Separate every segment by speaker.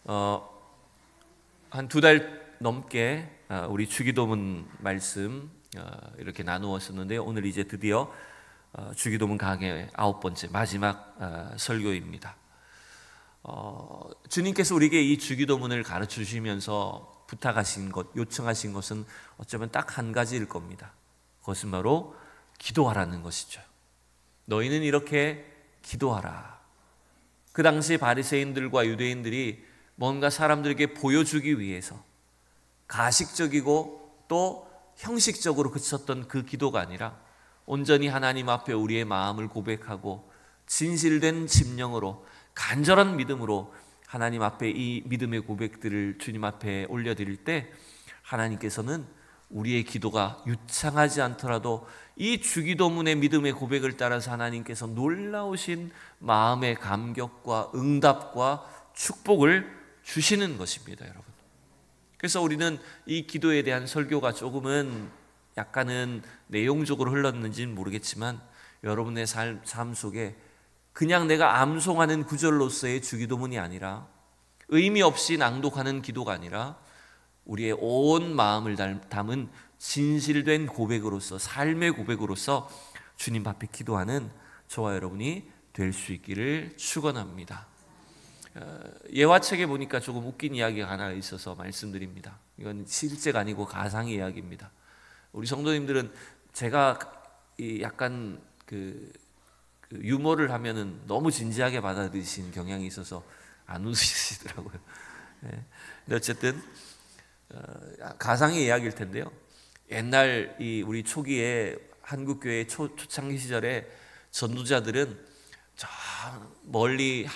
Speaker 1: 한 2달 넘게 우리 주기도문 말씀 이렇게 나누었었는데요. 오늘 이제 드디어 주기도문 강의 9번째 마지막 설교입니다. 주님께서 우리에게 이 주기도문을 가르쳐 주시면서 부탁하신 것, 요청하신 것은 어쩌면 딱 한 가지일 겁니다. 그것은 바로 기도하라는 것이죠. 너희는 이렇게 기도하라. 그 당시 바리새인들과 유대인들이 뭔가 사람들에게 보여주기 위해서 가식적이고 또 형식적으로 그쳤던 그 기도가 아니라 온전히 하나님 앞에 우리의 마음을 고백하고 진실된 심령으로 간절한 믿음으로 하나님 앞에 이 믿음의 고백들을 주님 앞에 올려드릴 때 하나님께서는 우리의 기도가 유창하지 않더라도 이 주기도문의 믿음의 고백을 따라서 하나님께서 놀라우신 마음의 감격과 응답과 축복을 주시는 것입니다, 여러분. 그래서 우리는 이 기도에 대한 설교가 조금은 약간은 내용적으로 흘렀는지는 모르겠지만 여러분의 삶 속에 그냥 내가 암송하는 구절로서의 주기도문이 아니라 의미 없이 낭독하는 기도가 아니라 우리의 온 마음을 담은 진실된 고백으로서 삶의 고백으로서 주님 앞에 기도하는 저와 여러분이 될 수 있기를 축원합니다. 예화책에 보니까 조금 웃긴 이야기가 하나 있어서 말씀드립니다. 이건 실제가 아니고 가상의 이야기입니다. 우리 성도님들은 제가 약간 그 유머를 하면은 너무 진지하게 받아들이시는 경향이 있어서 안 웃으시더라고요. 네. 근데 어쨌든 가상의 이야기일 텐데요. 옛날 우리 초기에 한국교회 초창기 시절에 전도자들은 저 멀리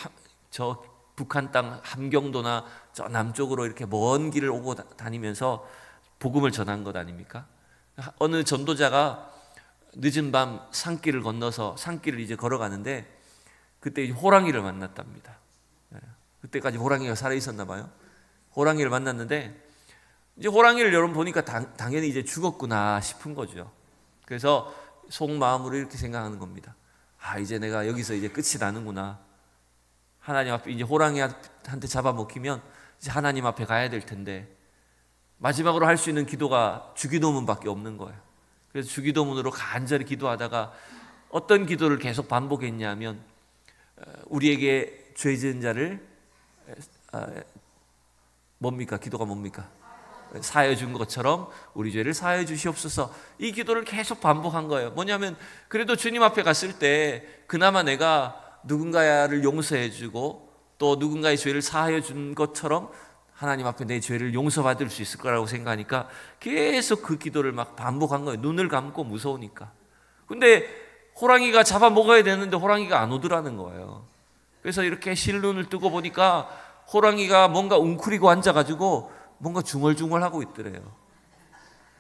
Speaker 1: 저 북한 땅 함경도나 저 남쪽으로 이렇게 먼 길을 오고 다니면서 복음을 전한 것 아닙니까? 어느 전도자가 늦은 밤 산길을 건너서 산길을 이제 걸어가는데 그때 호랑이를 만났답니다. 그때까지 호랑이가 살아 있었나 봐요. 호랑이를 만났는데 이제 호랑이를 여러분 보니까 당연히 이제 죽었구나 싶은 거죠. 그래서 속마음으로 이렇게 생각하는 겁니다. 이제 내가 여기서 이제 끝이 나는구나. 하나님 앞에 이제 호랑이한테 잡아먹히면 이제 하나님 앞에 가야 될 텐데 마지막으로 할 수 있는 기도가 주기도문밖에 없는 거예요. 그래서 주기도문으로 간절히 기도하다가 어떤 기도를 계속 반복했냐면 우리에게 죄 지은 자를 뭡니까? 기도가 뭡니까? 사하여 준 것처럼 우리 죄를 사하여 주시옵소서. 이 기도를 계속 반복한 거예요. 뭐냐면 그래도 주님 앞에 갔을 때 그나마 내가 누군가를 용서해 주고 또 누군가의 죄를 사하여 준 것처럼 하나님 앞에 내 죄를 용서받을 수 있을 거라고 생각하니까 계속 그 기도를 막 반복한 거예요. 눈을 감고 무서우니까. 근데 호랑이가 잡아먹어야 되는데 호랑이가 안 오더라는 거예요. 그래서 이렇게 실눈을 뜨고 보니까 호랑이가 뭔가 웅크리고 앉아가지고 뭔가 중얼중얼하고 있더래요.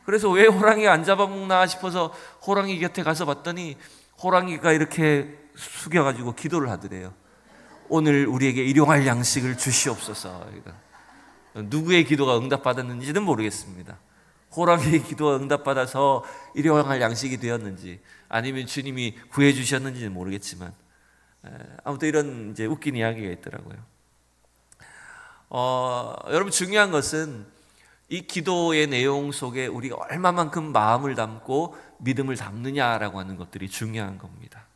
Speaker 1: 그래서 왜 호랑이가 안 잡아먹나 싶어서 호랑이 곁에 가서 봤더니 호랑이가 이렇게 숙여가지고 기도를 하더래요. 오늘 우리에게 일용할 양식을 주시옵소서. 누구의 기도가 응답받았는지는 모르겠습니다. 호랑이의 기도가 응답받아서 일용할 양식이 되었는지 아니면 주님이 구해 주셨는지는 모르겠지만 아무튼 이런 이제 웃긴 이야기가 있더라고요. 여러분 중요한 것은 이 기도의 내용 속에 우리가 얼마만큼 마음을 담고 믿음을 담느냐라고 하는 것들이 중요한 겁니다.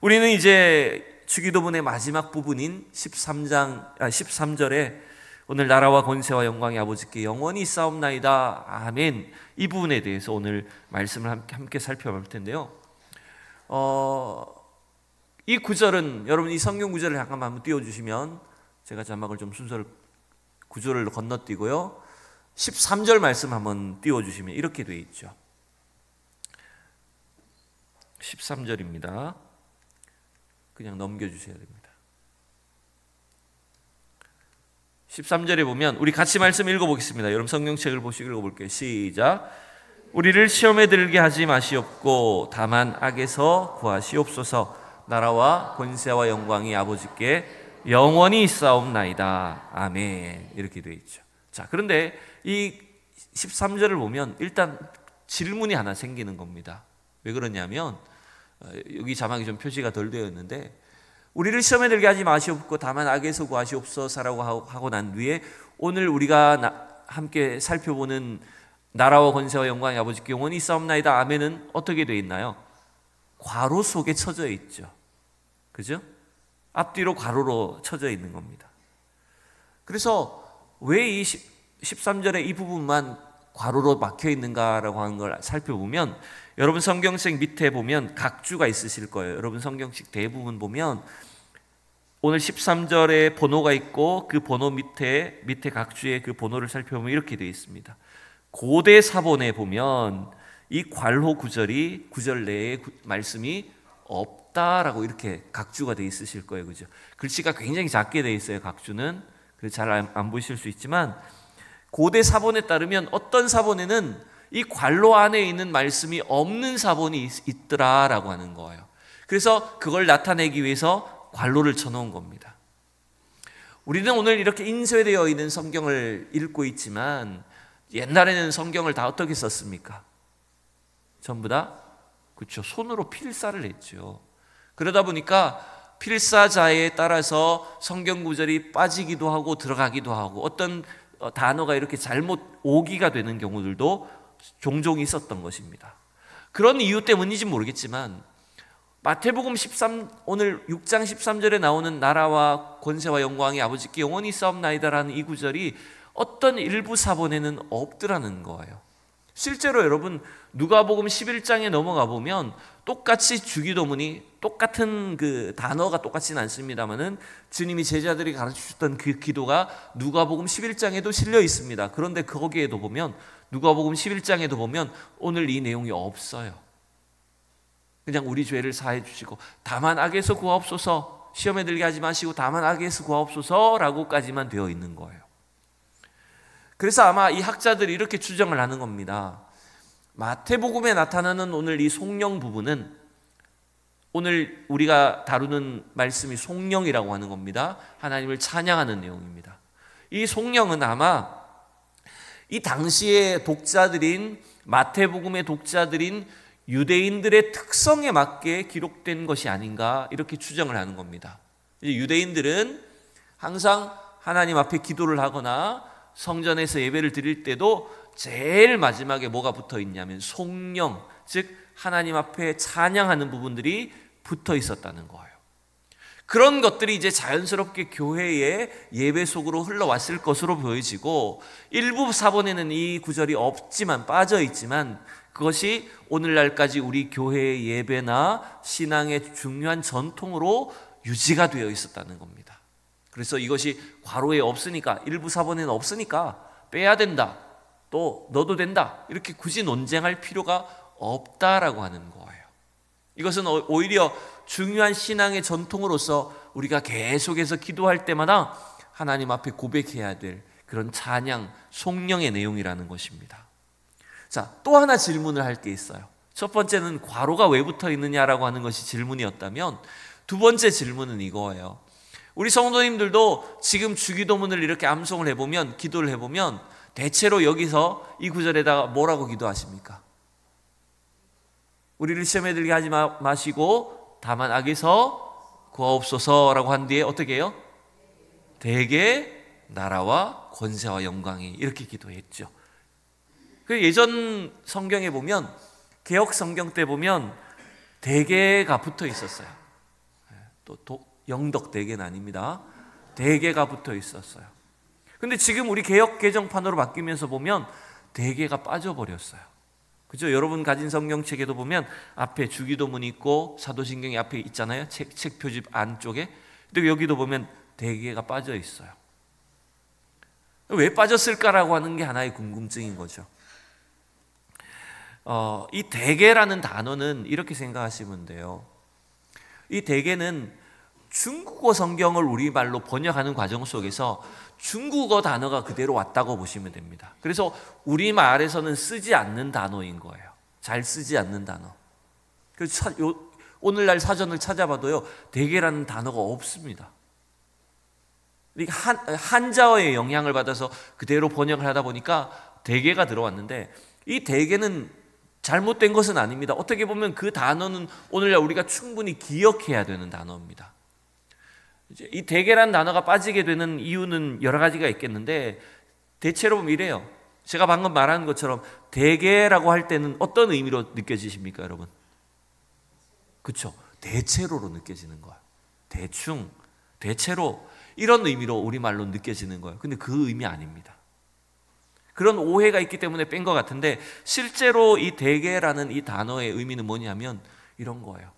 Speaker 1: 우리는 이제 주기도문의 마지막 부분인 13절에 오늘 나라와 권세와 영광이 아버지께 영원히 있사옵나이다 아멘, 이 부분에 대해서 오늘 말씀을 함께 살펴볼 텐데요. 이 구절은 여러분 이 성경 구절을 잠깐만 한번 띄워주시면 제가 자막을 좀 순서를 구절을 건너뛰고요 13절 말씀 한번 띄워주시면 이렇게 되어 있죠. 13절입니다. 그냥 넘겨주셔야 됩니다. 13절에 보면 우리 같이 말씀 읽어보겠습니다. 여러분 성경책을 보시고 읽어볼게요. 시작. 우리를 시험에 들게 하지 마시옵고 다만 악에서 구하시옵소서. 나라와 권세와 영광이 아버지께 영원히 있사옵나이다 아멘, 이렇게 되어 있죠. 자, 그런데 이 13절을 보면 일단 질문이 하나 생기는 겁니다. 왜 그러냐면 여기 자막이 좀 표시가 덜 되어 있는데 우리를 시험에 들게 하지 마시옵고 다만 악에서 구하시옵소서라고 하고 난 뒤에 오늘 우리가 함께 살펴보는 나라와 권세와 영광의 아버지께 영원히 있사옵나이다 아멘은 어떻게 되어 있나요? 괄호 속에 쳐져 있죠. 그죠? 앞뒤로 괄호로 쳐져 있는 겁니다. 그래서 왜 이 13절의 이 부분만 괄호로 막혀 있는가라고 하는 걸 살펴보면, 여러분 성경책 밑에 보면 각주가 있으실 거예요. 여러분 성경책 대부분 보면 오늘 13절에 번호가 있고 그 번호 밑에 각주의 그 번호를 살펴보면 이렇게 되어 있습니다. 고대 사본에 보면 이 괄호 구절이 구절 내에 말씀이 없다라고 이렇게 각주가 되어 있으실 거예요. 그죠? 글씨가 굉장히 작게 되어 있어요. 각주는. 그래서 잘 안 보이실 수 있지만 고대 사본에 따르면 어떤 사본에는 이 괄호 안에 있는 말씀이 없는 사본이 있더라라고 하는 거예요. 그래서 그걸 나타내기 위해서 괄호를 쳐놓은 겁니다. 우리는 오늘 이렇게 인쇄되어 있는 성경을 읽고 있지만 옛날에는 성경을 다 어떻게 썼습니까? 전부 다 그렇죠. 손으로 필사를 했죠. 그러다 보니까 필사자에 따라서 성경 구절이 빠지기도 하고 들어가기도 하고 어떤 단어가 이렇게 잘못 오기가 되는 경우들도 종종 있었던 것입니다. 그런 이유 때문인지 모르겠지만 마태복음 13 오늘 6장 13절에 나오는 나라와 권세와 영광이 아버지께 영원히 있사옵나이다라는 이 구절이 어떤 일부 사본에는 없더라는 거예요. 실제로 여러분 누가복음 11장에 넘어가 보면 똑같이 주기도문이 똑같은 그 단어가 똑같지는 않습니다만은 주님이 제자들이 가르치셨던 그 기도가 누가복음 11장에도 실려 있습니다. 그런데 거기에도 보면 누가복음 11장에도 보면 오늘 이 내용이 없어요. 그냥 우리 죄를 사해 주시고 다만 악에서 구하옵소서, 시험에 들게 하지 마시고 다만 악에서 구하옵소서라고까지만 되어 있는 거예요. 그래서 아마 이 학자들이 이렇게 추정을 하는 겁니다. 마태복음에 나타나는 오늘 이 송영 부분은 오늘 우리가 다루는 말씀이 송영이라고 하는 겁니다. 하나님을 찬양하는 내용입니다. 이 송영은 아마 이 당시의 독자들인 마태복음의 독자들인 유대인들의 특성에 맞게 기록된 것이 아닌가 이렇게 추정을 하는 겁니다. 유대인들은 항상 하나님 앞에 기도를 하거나 성전에서 예배를 드릴 때도 제일 마지막에 뭐가 붙어 있냐면 송영, 즉 하나님 앞에 찬양하는 부분들이 붙어 있었다는 거예요. 그런 것들이 이제 자연스럽게 교회의 예배 속으로 흘러왔을 것으로 보여지고 일부 사본에는 이 구절이 없지만 빠져 있지만 그것이 오늘날까지 우리 교회의 예배나 신앙의 중요한 전통으로 유지가 되어 있었다는 겁니다. 그래서 이것이 괄호에 없으니까 일부 사본에는 없으니까 빼야 된다. 또 넣어도 된다. 이렇게 굳이 논쟁할 필요가 없다라고 하는 거예요. 이것은 오히려 중요한 신앙의 전통으로서 우리가 계속해서 기도할 때마다 하나님 앞에 고백해야 될 그런 찬양, 송영의 내용이라는 것입니다. 자, 또 하나 질문을 할 게 있어요. 첫 번째는 괄호가 왜 붙어 있느냐라고 하는 것이 질문이었다면 두 번째 질문은 이거예요. 우리 성도님들도 지금 주기도문을 이렇게 암송을 해보면, 기도를 해보면 대체로 여기서 이 구절에다가 뭐라고 기도하십니까? 우리를 시험에 들게 하지 마시고 다만 악에서 구하옵소서라고 한 뒤에 어떻게 해요? 대개 나라와 권세와 영광이 이렇게 기도했죠. 예전 성경에 보면 개역 성경 때 보면 대개가 붙어 있었어요. 또 영덕 대개는 아닙니다. 대개가 붙어 있었어요. 근데 지금 우리 개역 개정판으로 바뀌면서 보면 대개가 빠져버렸어요. 그죠? 여러분 가진 성경책에도 보면 앞에 주기도문이 있고 사도신경이 앞에 있잖아요. 책 표집 안쪽에. 근데 여기도 보면 대개가 빠져 있어요. 왜 빠졌을까라고 하는 게 하나의 궁금증인 거죠. 이 대개라는 단어는 이렇게 생각하시면 돼요. 이 대개는 중국어 성경을 우리말로 번역하는 과정 속에서 중국어 단어가 그대로 왔다고 보시면 됩니다. 그래서 우리말에서는 쓰지 않는 단어인 거예요. 잘 쓰지 않는 단어. 그래서 오늘날 사전을 찾아봐도요, 대개라는 단어가 없습니다. 한자어의 영향을 받아서 그대로 번역을 하다 보니까 대개가 들어왔는데 이 대개는 잘못된 것은 아닙니다. 어떻게 보면 그 단어는 오늘날 우리가 충분히 기억해야 되는 단어입니다. 이제 이 대개란 단어가 빠지게 되는 이유는 여러 가지가 있겠는데 대체로 보면 이래요. 제가 방금 말한 것처럼 대개라고 할 때는 어떤 의미로 느껴지십니까, 여러분? 그렇죠. 대체로로 느껴지는 거야. 대충, 대체로 이런 의미로 우리말로 느껴지는 거예요. 근데 그 의미 아닙니다. 그런 오해가 있기 때문에 뺀 것 같은데 실제로 이 대개라는 이 단어의 의미는 뭐냐면 이런 거예요.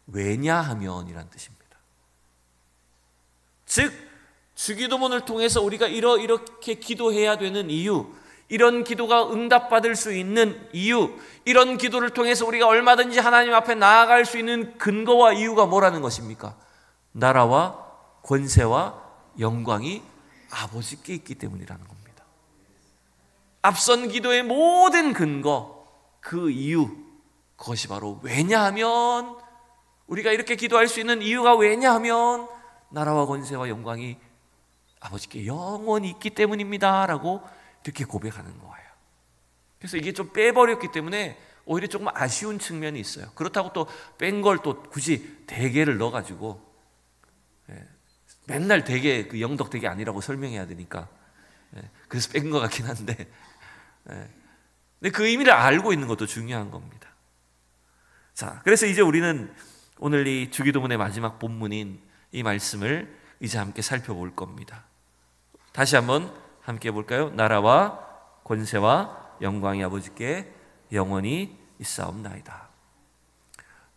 Speaker 1: 왜냐하면이란 뜻입니다. 즉 주기도문을 통해서 우리가 이렇게 기도해야 되는 이유, 이런 기도가 응답받을 수 있는 이유, 이런 기도를 통해서 우리가 얼마든지 하나님 앞에 나아갈 수 있는 근거와 이유가 뭐라는 것입니까? 나라와 권세와 영광이 아버지께 있기 때문이라는 겁니다. 앞선 기도의 모든 근거, 그 이유, 그것이 바로 왜냐하면, 우리가 이렇게 기도할 수 있는 이유가 왜냐하면 나라와 권세와 영광이 아버지께 영원히 있기 때문입니다 라고 이렇게 고백하는 거예요. 그래서 이게 좀 빼버렸기 때문에 오히려 조금 아쉬운 측면이 있어요. 그렇다고 또 뺀 걸 또 굳이 대개를 넣어가지고 맨날 대개, 그 영덕 대개 아니라고 설명해야 되니까 그래서 뺀 것 같긴 한데, 근데 그 의미를 알고 있는 것도 중요한 겁니다. 자, 그래서 이제 우리는 오늘 이 주기도문의 마지막 본문인 이 말씀을 이제 함께 살펴볼 겁니다. 다시 한번 함께 볼까요? 나라와 권세와 영광이 아버지께 영원히 있사옵나이다.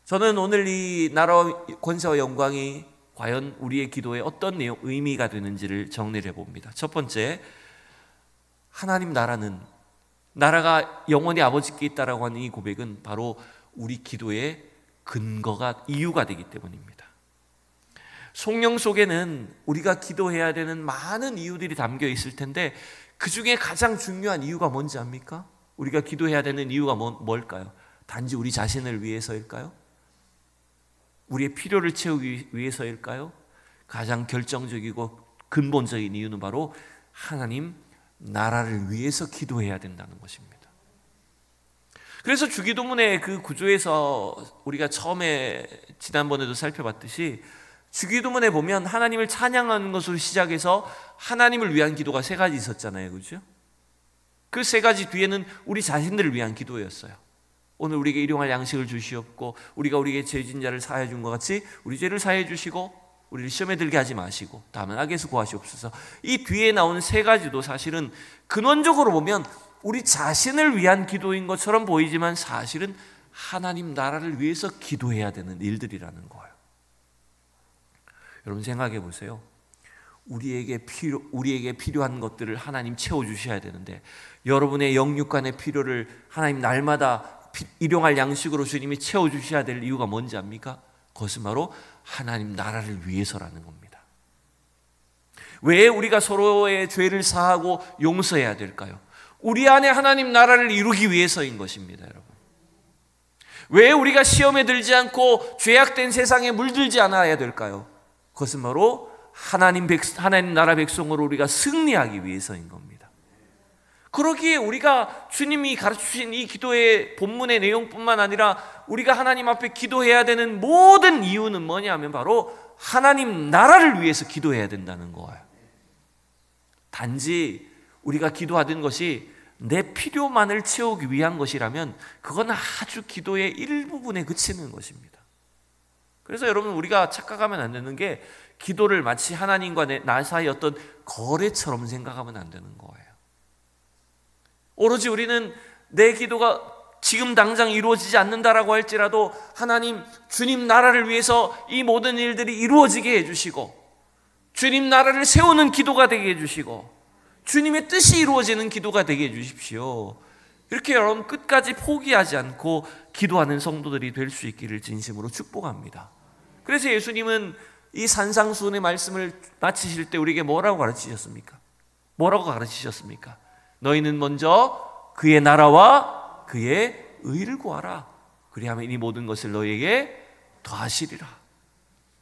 Speaker 1: 저는 오늘 이 나라와 권세와 영광이 과연 우리의 기도에 어떤 내용, 의미가 되는지를 정리를 해봅니다. 첫 번째, 하나님 나라가 영원히 아버지께 있다라고 하는 이 고백은 바로 우리 기도의 근거가, 이유가 되기 때문입니다. 성경 속에는 우리가 기도해야 되는 많은 이유들이 담겨 있을 텐데 그 중에 가장 중요한 이유가 뭔지 압니까? 우리가 기도해야 되는 이유가 뭘까요? 단지 우리 자신을 위해서일까요? 우리의 필요를 채우기 위해서일까요? 가장 결정적이고 근본적인 이유는 바로 하나님 나라를 위해서 기도해야 된다는 것입니다. 그래서 주기도문의 그 구조에서 우리가 처음에 지난번에도 살펴봤듯이 주기도문에 보면 하나님을 찬양하는 것으로 시작해서 하나님을 위한 기도가 세 가지 있었잖아요. 그렇죠? 그 세 가지 뒤에는 우리 자신들을 위한 기도였어요. 오늘 우리에게 일용할 양식을 주시옵고 우리가 우리에게 죄진 자를 사하여 준 것 같이 우리 죄를 사하여 주시고 우리를 시험에 들게 하지 마시고 다만 악에서 구하시옵소서. 이 뒤에 나오는 세 가지도 사실은 근원적으로 보면 우리 자신을 위한 기도인 것처럼 보이지만 사실은 하나님 나라를 위해서 기도해야 되는 일들이라는 거예요. 여러분 생각해 보세요. 우리에게 필요한 것들을 하나님 채워주셔야 되는데 여러분의 영육간의 필요를 하나님 날마다 일용할 양식으로 주님이 채워주셔야 될 이유가 뭔지 압니까? 그것은 바로 하나님 나라를 위해서라는 겁니다. 왜 우리가 서로의 죄를 사하고 용서해야 될까요? 우리 안에 하나님 나라를 이루기 위해서인 것입니다, 여러분. 왜 우리가 시험에 들지 않고 죄악된 세상에 물들지 않아야 될까요? 그것은 바로 하나님 나라 백성으로 우리가 승리하기 위해서인 겁니다. 그러기에 우리가 주님이 가르치신 이 기도의 본문의 내용뿐만 아니라 우리가 하나님 앞에 기도해야 되는 모든 이유는 뭐냐면 바로 하나님 나라를 위해서 기도해야 된다는 거예요. 단지 우리가 기도하던 것이 내 필요만을 채우기 위한 것이라면 그건 아주 기도의 일부분에 그치는 것입니다. 그래서 여러분 우리가 착각하면 안 되는 게 기도를 마치 하나님과 나 사이 어떤 거래처럼 생각하면 안 되는 거예요. 오로지 우리는 내 기도가 지금 당장 이루어지지 않는다라고 할지라도 하나님 주님 나라를 위해서 이 모든 일들이 이루어지게 해주시고 주님 나라를 세우는 기도가 되게 해주시고 주님의 뜻이 이루어지는 기도가 되게 해주십시오. 이렇게 여러분 끝까지 포기하지 않고 기도하는 성도들이 될 수 있기를 진심으로 축복합니다. 그래서 예수님은 이 산상수훈의 말씀을 마치실 때 우리에게 뭐라고 가르치셨습니까? 너희는 먼저 그의 나라와 그의 의를 구하라. 그리하면 이 모든 것을 너희에게 더하시리라.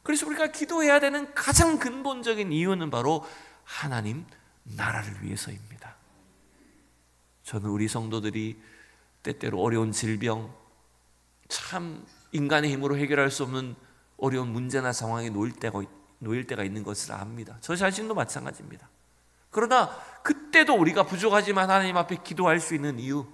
Speaker 1: 그래서 우리가 기도해야 되는 가장 근본적인 이유는 바로 하나님 나라를 위해서입니다. 저는 우리 성도들이 때때로 어려운 질병, 참 인간의 힘으로 해결할 수 없는 어려운 문제나 상황에 놓일 때가 놓일 때가 있는 것을 압니다. 저 자신도 마찬가지입니다. 그러나 그때도 우리가 부족하지만 하나님 앞에 기도할 수 있는 이유,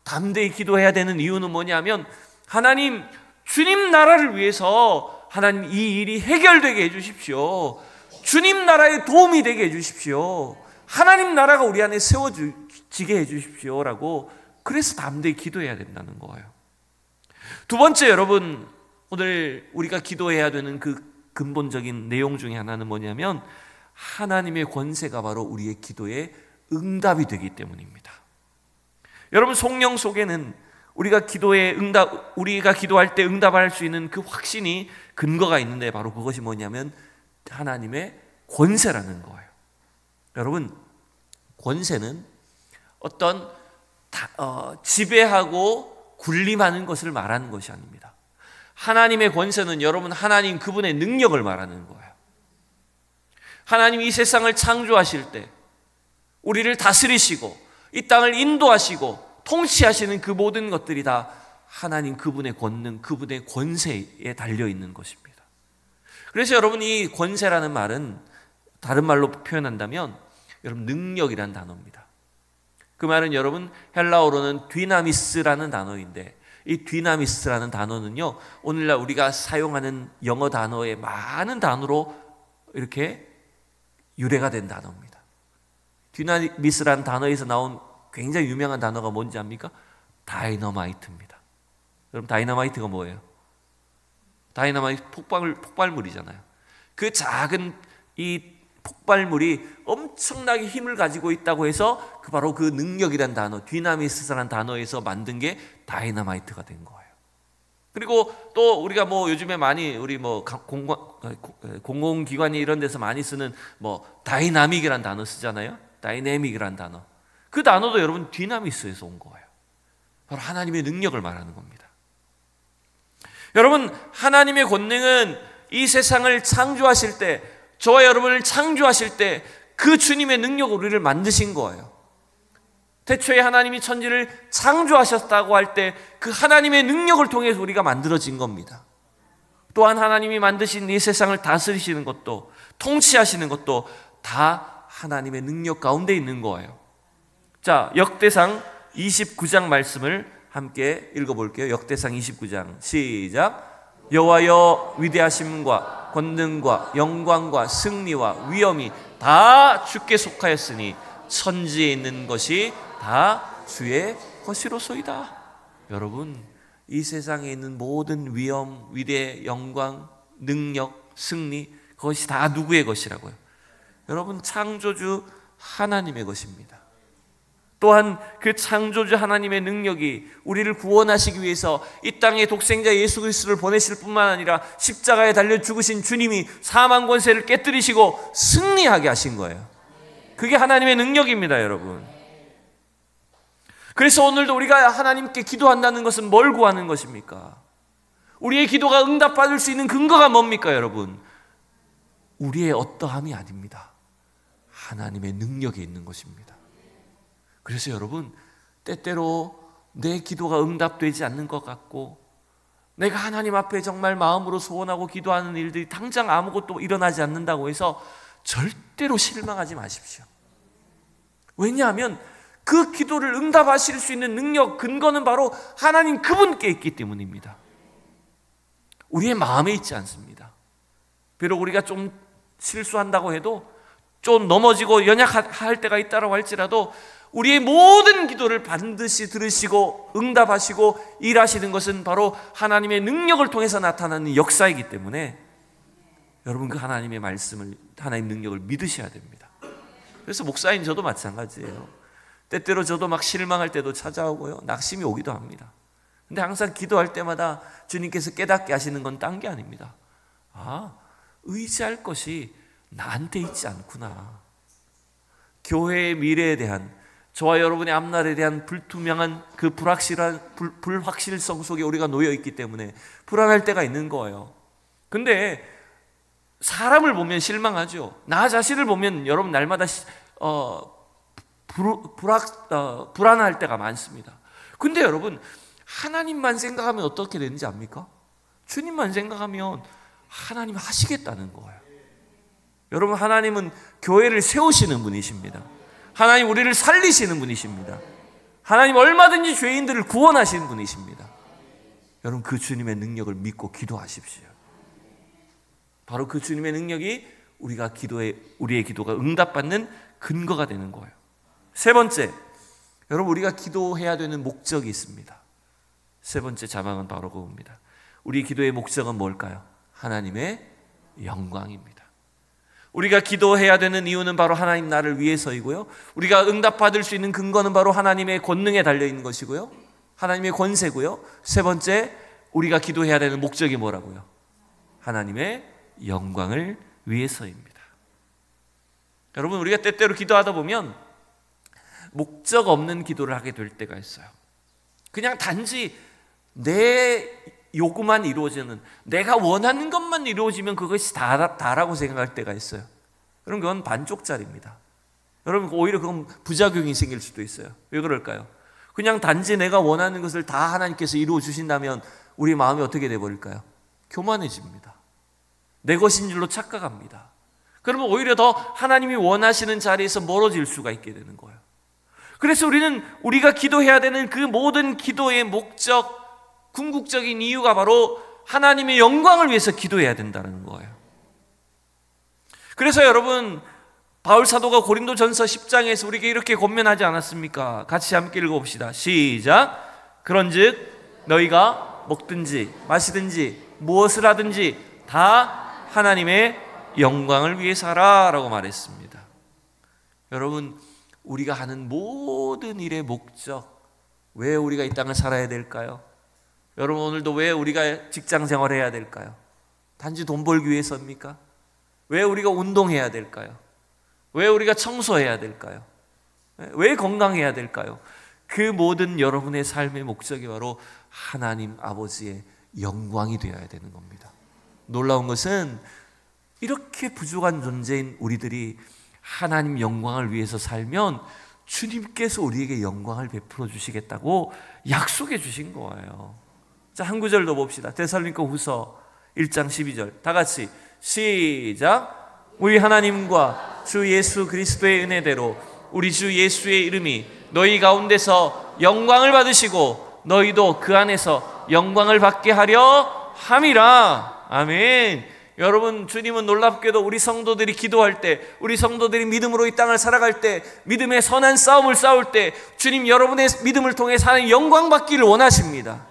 Speaker 1: 담대히 기도해야 되는 이유는 뭐냐면, 하나님, 주님 나라를 위해서 하나님 이 일이 해결되게 해주십시오. 주님 나라에 도움이 되게 해주십시오. 하나님 나라가 우리 안에 세워지게 해주십시오 라고, 그래서 담대히 기도해야 된다는 거예요. 두 번째, 여러분, 오늘 우리가 기도해야 되는 그 근본적인 내용 중에 하나는 뭐냐면, 하나님의 권세가 바로 우리의 기도에 응답이 되기 때문입니다. 여러분, 성령 속에는 우리가 기도할 때 응답할 수 있는 그 확신이, 근거가 있는데, 바로 그것이 뭐냐면 하나님의 권세라는 거예요. 여러분, 권세는 어떤 지배하고 군림하는 것을 말하는 것이 아닙니다. 하나님의 권세는 여러분, 하나님 그분의 능력을 말하는 거예요. 하나님 이 세상을 창조하실 때 우리를 다스리시고 이 땅을 인도하시고 통치하시는 그 모든 것들이 다 하나님 그분의 권능, 그분의 권세에 달려있는 것입니다. 그래서 여러분, 이 권세라는 말은 다른 말로 표현한다면 여러분, 능력이라는 단어입니다. 그 말은 여러분, 헬라어로는 디나미스라는 단어인데, 이 디나미스라는 단어는요, 오늘날 우리가 사용하는 영어 단어의 많은 단어로 이렇게 유래가 된 단어입니다. 디나미스라는 단어에서 나온 굉장히 유명한 단어가 뭔지 압니까? 다이너마이트입니다. 여러분, 다이너마이트가 뭐예요? 다이너마이트 폭발물이잖아요. 그 작은 이 폭발물이 엄청나게 힘을 가지고 있다고 해서 바로 그 능력이란 단어, 디나미스라는 단어에서 만든 게 다이너마이트가 된 거예요. 그리고 또 우리가 요즘에 많이 우리 공공기관이 이런 데서 많이 쓰는 다이나믹이란 단어 쓰잖아요. 다이내믹이란 단어. 그 단어도 여러분, 디나미스에서 온 거예요. 바로 하나님의 능력을 말하는 겁니다. 여러분, 하나님의 권능은 이 세상을 창조하실 때, 저와 여러분을 창조하실 때 그 주님의 능력으로 우리를 만드신 거예요. 태초에 하나님이 천지를 창조하셨다고 할 때 그 하나님의 능력을 통해서 우리가 만들어진 겁니다. 또한 하나님이 만드신 이 세상을 다스리시는 것도, 통치하시는 것도 다 하나님의 능력 가운데 있는 거예요. 자, 역대상 29장 말씀을 함께 읽어볼게요. 역대상 29장 시작. 여호와여, 위대하심과 권능과 영광과 승리와 위엄이 다 주께 속하였으니 천지에 있는 것이 다 주의 것이로소이다. 여러분, 이 세상에 있는 모든 위엄, 위대, 영광, 능력, 승리, 그것이 다 누구의 것이라고요? 여러분, 창조주 하나님의 것입니다. 또한 그 창조주 하나님의 능력이 우리를 구원하시기 위해서 이 땅에 독생자 예수 그리스도를 보내실 뿐만 아니라 십자가에 달려 죽으신 주님이 사망 권세를 깨뜨리시고 승리하게 하신 거예요. 그게 하나님의 능력입니다, 여러분. 그래서 오늘도 우리가 하나님께 기도한다는 것은 뭘 구하는 것입니까? 우리의 기도가 응답받을 수 있는 근거가 뭡니까, 여러분? 우리의 어떠함이 아닙니다. 하나님의 능력에 있는 것입니다. 그래서 여러분, 때때로 내 기도가 응답되지 않는 것 같고, 내가 하나님 앞에 정말 마음으로 소원하고 기도하는 일들이 당장 아무것도 일어나지 않는다고 해서 절대로 실망하지 마십시오. 왜냐하면 그 기도를 응답하실 수 있는 능력, 근거는 바로 하나님 그분께 있기 때문입니다. 우리의 마음에 있지 않습니다. 비록 우리가 좀 실수한다고 해도, 좀 넘어지고 연약할 때가 있다고 할지라도 우리의 모든 기도를 반드시 들으시고 응답하시고 일하시는 것은 바로 하나님의 능력을 통해서 나타나는 역사이기 때문에 여러분, 그 하나님의 말씀을, 하나님의 능력을 믿으셔야 됩니다. 그래서 목사인 저도 마찬가지예요. 때때로 저도 막 실망할 때도 찾아오고요, 낙심이 오기도 합니다. 근데 항상 기도할 때마다 주님께서 깨닫게 하시는 건 딴 게 아닙니다. 의지할 것이 나한테 있지 않구나. 교회의 미래에 대한, 저와 여러분의 앞날에 대한 불투명한 그 불확실성 속에 우리가 놓여 있기 때문에 불안할 때가 있는 거예요. 근데 사람을 보면 실망하죠. 나 자신을 보면 여러분 날마다 불안할 때가 많습니다. 근데 여러분, 하나님만 생각하면 어떻게 되는지 압니까? 주님만 생각하면 하나님 하시겠다는 거예요. 여러분, 하나님은 교회를 세우시는 분이십니다. 하나님 우리를 살리시는 분이십니다. 하나님 얼마든지 죄인들을 구원하시는 분이십니다. 여러분, 그 주님의 능력을 믿고 기도하십시오. 바로 그 주님의 능력이 우리의 기도가 응답받는 근거가 되는 거예요. 세 번째, 여러분, 우리가 기도해야 되는 목적이 있습니다. 세 번째 자망은 바로 그겁니다. 우리 기도의 목적은 뭘까요? 하나님의 영광입니다. 우리가 기도해야 되는 이유는 바로 하나님 나를 위해서이고요, 우리가 응답받을 수 있는 근거는 바로 하나님의 권능에 달려있는 것이고요, 하나님의 권세고요, 세 번째, 우리가 기도해야 되는 목적이 뭐라고요? 하나님의 영광을 위해서입니다. 여러분, 우리가 때때로 기도하다 보면 목적 없는 기도를 하게 될 때가 있어요. 그냥 단지 내 요구만 이루어지는, 내가 원하는 것만 이루어지면 그것이 다라고 생각할 때가 있어요. 그럼 그건 반쪽짜리입니다. 여러분, 오히려 그건 부작용이 생길 수도 있어요. 왜 그럴까요? 그냥 단지 내가 원하는 것을 다 하나님께서 이루어 주신다면 우리 마음이 어떻게 돼버릴까요? 교만해집니다. 내 것인 줄로 착각합니다. 그러면 오히려 더 하나님이 원하시는 자리에서 멀어질 수가 있게 되는 거예요. 그래서 우리가 기도해야 되는 그 모든 기도의 목적, 궁극적인 이유가 바로 하나님의 영광을 위해서 기도해야 된다는 거예요. 그래서 여러분, 바울 사도가 고린도전서 10장에서 우리에게 이렇게 권면하지 않았습니까? 같이 함께 읽어봅시다. 시작. 그런즉 너희가 먹든지 마시든지 무엇을 하든지 다 하나님의 영광을 위해서 하라 라고 말했습니다. 여러분, 우리가 하는 모든 일의 목적, 왜 우리가 이 땅을 살아야 될까요? 여러분, 오늘도 왜 우리가 직장 생활해야 될까요? 단지 돈 벌기 위해서입니까? 왜 우리가 운동해야 될까요? 왜 우리가 청소해야 될까요? 왜 건강해야 될까요? 그 모든 여러분의 삶의 목적이 바로 하나님 아버지의 영광이 되어야 되는 겁니다. 놀라운 것은 이렇게 부족한 존재인 우리들이 하나님 영광을 위해서 살면 주님께서 우리에게 영광을 베풀어 주시겠다고 약속해 주신 거예요. 자, 한 구절 더 봅시다. 데살로니가 후서 1장 12절 다 같이 시작. 우리 하나님과 주 예수 그리스도의 은혜대로 우리 주 예수의 이름이 너희 가운데서 영광을 받으시고 너희도 그 안에서 영광을 받게 하려 함이라. 아멘. 여러분, 주님은 놀랍게도 우리 성도들이 기도할 때, 우리 성도들이 믿음으로 이 땅을 살아갈 때, 믿음의 선한 싸움을 싸울 때 주님 여러분의 믿음을 통해 하나님 영광 받기를 원하십니다.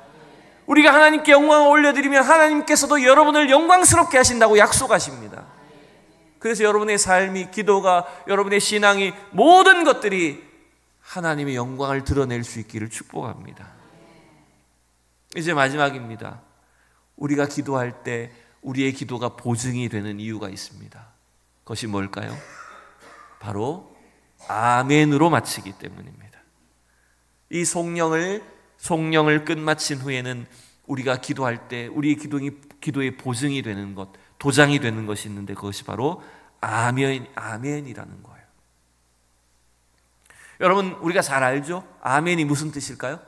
Speaker 1: 우리가 하나님께 영광을 올려드리면 하나님께서도 여러분을 영광스럽게 하신다고 약속하십니다. 그래서 여러분의 삶이, 기도가, 여러분의 신앙이, 모든 것들이 하나님의 영광을 드러낼 수 있기를 축복합니다. 이제 마지막입니다. 우리가 기도할 때 우리의 기도가 보증이 되는 이유가 있습니다. 그것이 뭘까요? 바로 아멘으로 마치기 때문입니다. 이 송영을 끝마친 후에는 우리가 기도할 때 우리의 기도의 보증이 되는 것, 도장이 되는 것이 있는데 그것이 바로 아멘이라는 거예요. 여러분, 우리가 잘 알죠? 아멘이 무슨 뜻일까요?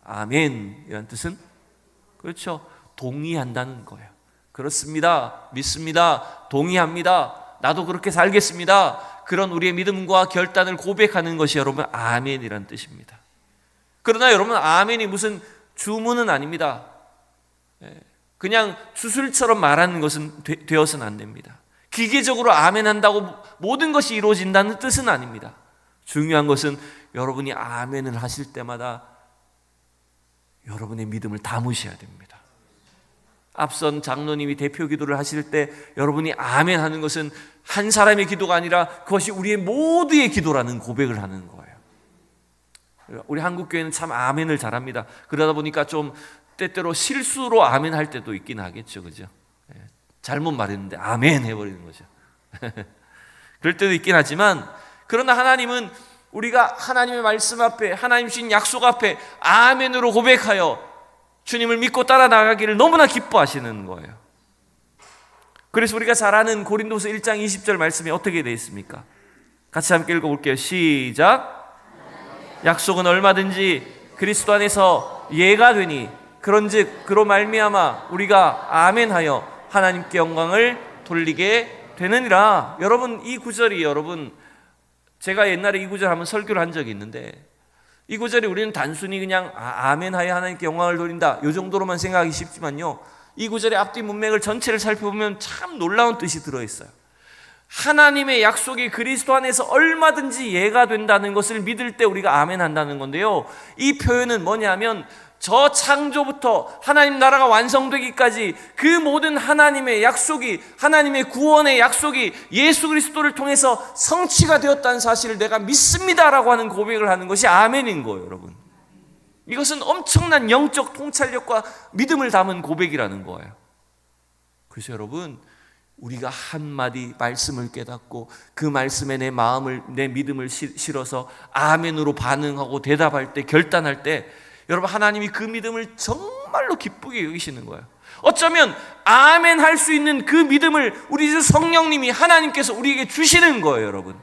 Speaker 1: 아멘이라는 뜻은, 그렇죠, 동의한다는 거예요. 그렇습니다, 믿습니다, 동의합니다, 나도 그렇게 살겠습니다, 그런 우리의 믿음과 결단을 고백하는 것이 여러분 아멘이라는 뜻입니다. 그러나 여러분, 아멘이 무슨 주문은 아닙니다. 그냥 주술처럼 말하는 것은 되어서는 안 됩니다. 기계적으로 아멘한다고 모든 것이 이루어진다는 뜻은 아닙니다. 중요한 것은 여러분이 아멘을 하실 때마다 여러분의 믿음을 담으셔야 됩니다. 앞선 장로님이 대표 기도를 하실 때 여러분이 아멘 하는 것은 한 사람의 기도가 아니라 그것이 우리의 모두의 기도라는 고백을 하는 거예요. 우리 한국교회는 참 아멘을 잘합니다. 그러다 보니까 좀 때때로 실수로 아멘 할 때도 있긴 하겠죠, 그죠? 잘못 말했는데 아멘 해버리는 거죠. 그럴 때도 있긴 하지만, 그러나 하나님은 우리가 하나님의 말씀 앞에, 하나님 주신 약속 앞에 아멘으로 고백하여 주님을 믿고 따라 나가기를 너무나 기뻐하시는 거예요. 그래서 우리가 잘 아는 고린도서 1장 20절 말씀이 어떻게 되어 있습니까? 같이 함께 읽어볼게요. 시작. 약속은 얼마든지 그리스도 안에서 예가 되니 그런즉 그로 말미암아 우리가 아멘하여 하나님께 영광을 돌리게 되느니라. 여러분, 이 구절이 여러분, 제가 옛날에 이 구절 한번 설교를 한 적이 있는데, 이 구절이 우리는 단순히 그냥 아멘 하여 하나님께 영광을 돌린다 이 정도로만 생각하기 쉽지만요, 이 구절의 앞뒤 문맥을 전체를 살펴보면 참 놀라운 뜻이 들어있어요. 하나님의 약속이 그리스도 안에서 얼마든지 예가 된다는 것을 믿을 때 우리가 아멘 한다는 건데요, 이 표현은 뭐냐면 저 창조부터 하나님 나라가 완성되기까지 그 모든 하나님의 약속이, 하나님의 구원의 약속이 예수 그리스도를 통해서 성취가 되었다는 사실을 내가 믿습니다라고 하는 고백을 하는 것이 아멘인 거예요. 여러분, 이것은 엄청난 영적 통찰력과 믿음을 담은 고백이라는 거예요. 그래서 여러분, 우리가 한마디 말씀을 깨닫고 그 말씀에 내 마음을, 내 믿음을 실어서 아멘으로 반응하고 대답할 때, 결단할 때, 여러분, 하나님이 그 믿음을 정말로 기쁘게 여기시는 거예요. 어쩌면 아멘 할 수 있는 그 믿음을 우리 성령님이, 하나님께서 우리에게 주시는 거예요. 여러분,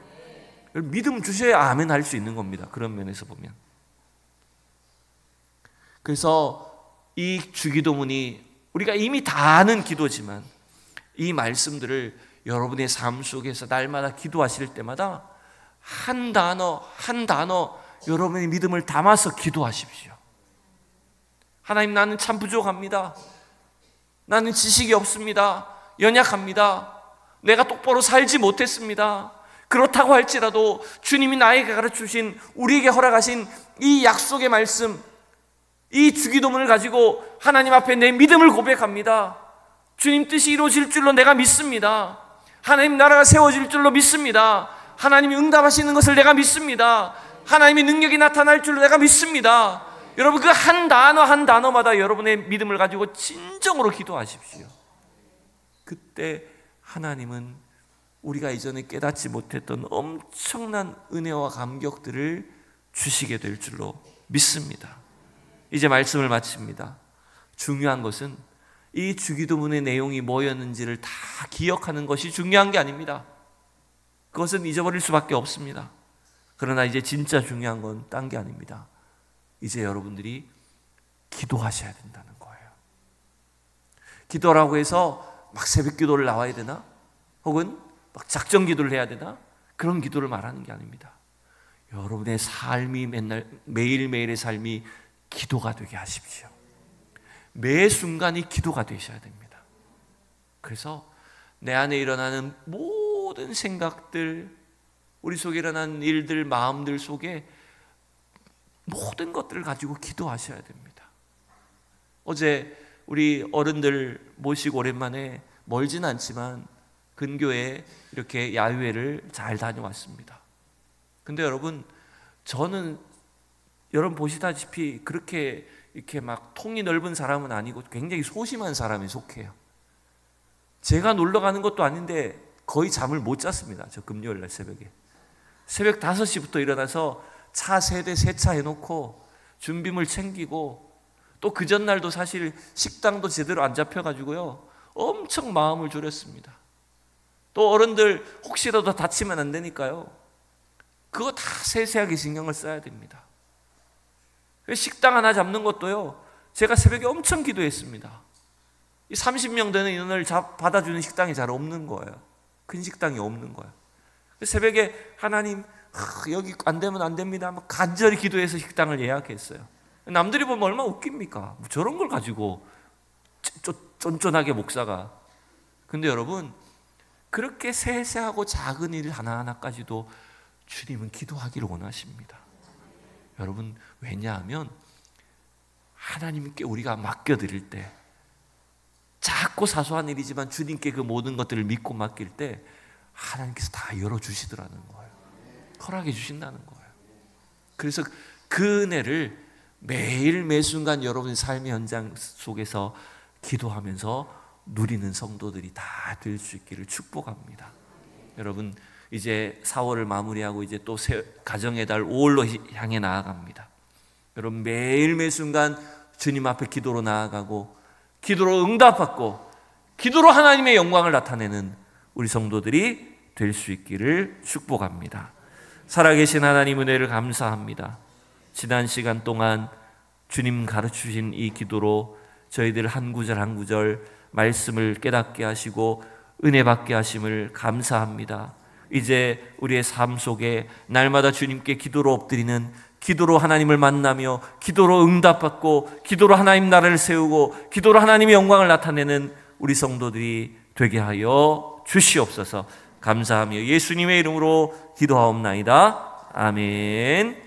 Speaker 1: 믿음 주셔야 아멘 할 수 있는 겁니다. 그런 면에서 보면. 그래서 이 주기도문이 우리가 이미 다 아는 기도지만, 이 말씀들을 여러분의 삶 속에서 날마다 기도하실 때마다 한 단어 한 단어 여러분의 믿음을 담아서 기도하십시오. 하나님, 나는 참 부족합니다. 나는 지식이 없습니다. 연약합니다. 내가 똑바로 살지 못했습니다. 그렇다고 할지라도 주님이 나에게 가르쳐주신, 우리에게 허락하신 이 약속의 말씀, 이 주기도문을 가지고 하나님 앞에 내 믿음을 고백합니다. 주님 뜻이 이루어질 줄로 내가 믿습니다. 하나님 나라가 세워질 줄로 믿습니다. 하나님이 응답하시는 것을 내가 믿습니다. 하나님의 능력이 나타날 줄로 내가 믿습니다. 여러분, 그 한 단어 한 단어마다 여러분의 믿음을 가지고 진정으로 기도하십시오. 그때 하나님은 우리가 이전에 깨닫지 못했던 엄청난 은혜와 감격들을 주시게 될 줄로 믿습니다. 이제 말씀을 마칩니다. 중요한 것은 이 주기도문의 내용이 뭐였는지를 다 기억하는 것이 중요한 게 아닙니다. 그것은 잊어버릴 수밖에 없습니다. 그러나 이제 진짜 중요한 건 딴 게 아닙니다. 이제 여러분들이 기도하셔야 된다는 거예요. 기도라고 해서 막 새벽 기도를 나와야 되나? 혹은 막 작정 기도를 해야 되나? 그런 기도를 말하는 게 아닙니다. 여러분의 삶이 매일매일의 삶이 기도가 되게 하십시오. 매 순간이 기도가 되셔야 됩니다. 그래서 내 안에 일어나는 모든 생각들, 우리 속에 일어나는 일들, 마음들 속에 모든 것들을 가지고 기도하셔야 됩니다. 어제 우리 어른들 모시고 오랜만에, 멀진 않지만 근교에 이렇게 야유회를 잘 다녀왔습니다. 근데 여러분, 저는 여러분 보시다시피 그렇게 이렇게 막 통이 넓은 사람은 아니고 굉장히 소심한 사람에 속해요. 제가 놀러 가는 것도 아닌데 거의 잠을 못 잤습니다. 저 금요일 날 새벽에. 새벽 5시부터 일어나서 차 3대 세차 해놓고 준비물 챙기고, 또 그 전날도 사실 식당도 제대로 안 잡혀가지고요, 엄청 마음을 졸였습니다. 또 어른들 혹시라도 다치면 안 되니까요, 그거 다 세세하게 신경을 써야 됩니다. 식당 하나 잡는 것도요, 제가 새벽에 엄청 기도했습니다. 이 30명 되는 인원을 받아주는 식당이 잘 없는 거예요. 큰 식당이 없는 거예요. 새벽에 하나님, 여기 안 되면 안 됩니다, 막 간절히 기도해서 식당을 예약했어요. 남들이 보면 얼마나 웃깁니까? 뭐 저런 걸 가지고 쫀쫀하게 목사가. 근데 여러분, 그렇게 세세하고 작은 일 하나하나까지도 주님은 기도하기를 원하십니다. 여러분, 왜냐하면 하나님께 우리가 맡겨드릴 때, 작고 사소한 일이지만 주님께 그 모든 것들을 믿고 맡길 때 하나님께서 다 열어주시더라는 거예요. 허락해 주신다는 거예요. 그래서 그 은혜를 매일 매순간 여러분의 삶의 현장 속에서 기도하면서 누리는 성도들이 다 될 수 있기를 축복합니다. 여러분, 이제 4월을 마무리하고 이제 또 가정의 달 5월로 향해 나아갑니다. 여러분, 매일 매순간 주님 앞에 기도로 나아가고, 기도로 응답받고, 기도로 하나님의 영광을 나타내는 우리 성도들이 될 수 있기를 축복합니다. 살아계신 하나님 은혜를 감사합니다. 지난 시간 동안 주님 가르치신 이 기도로 저희들 한 구절 한 구절 말씀을 깨닫게 하시고 은혜 받게 하심을 감사합니다. 이제 우리의 삶 속에 날마다 주님께 기도로 엎드리는, 기도로 하나님을 만나며 기도로 응답받고 기도로 하나님 나라를 세우고 기도로 하나님의 영광을 나타내는 우리 성도들이 되게 하여 주시옵소서. 감사하며 예수님의 이름으로 기도하옵나이다. 아멘.